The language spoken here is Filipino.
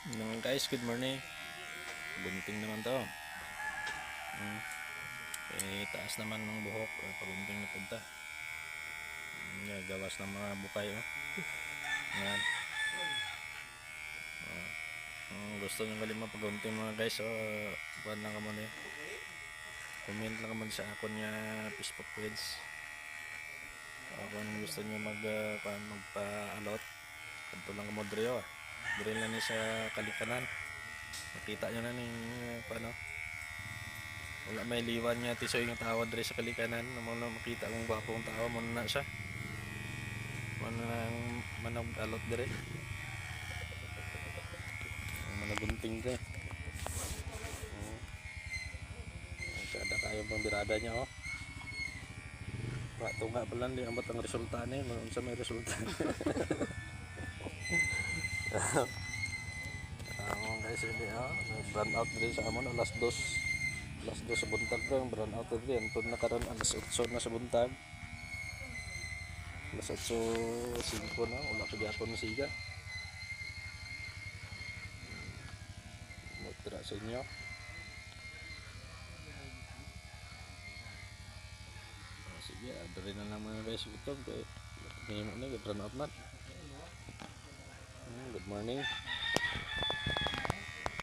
Guys, good morning. Bunting naman to. Taas naman ng buhok. Pabunting na punta. Gawas ng mga bukay. Yan. Gusto nyo galing mapagunting mga guys. Buwan lang ka muna. Comment lang naman sa akon niya Facebook page. Kung gusto nyo magpa-alot, kanto lang ka mo dre. Dre lang ni sa kalikanan. Makita nyo na ning paano. Wala may liwan niya tisoy yung tao dre sa kalikanan. Muna makita kung gwapong tao mo na siya. Manang alot dre. Managunting ka. Kada kayo bang birada niya Pato nga pala di amat ang resulta niya. Unsa may resulta. Guys, hindi brand out din sa amon alas 2 sa buntag bro, brand out din antod na karon alas 8 na sa buntag, alas 8:05 na wala pa gyapon na siga. Magtira sa inyo. Sige, adre na lang mga guys ito. Ngayon na brand out na. Good morning.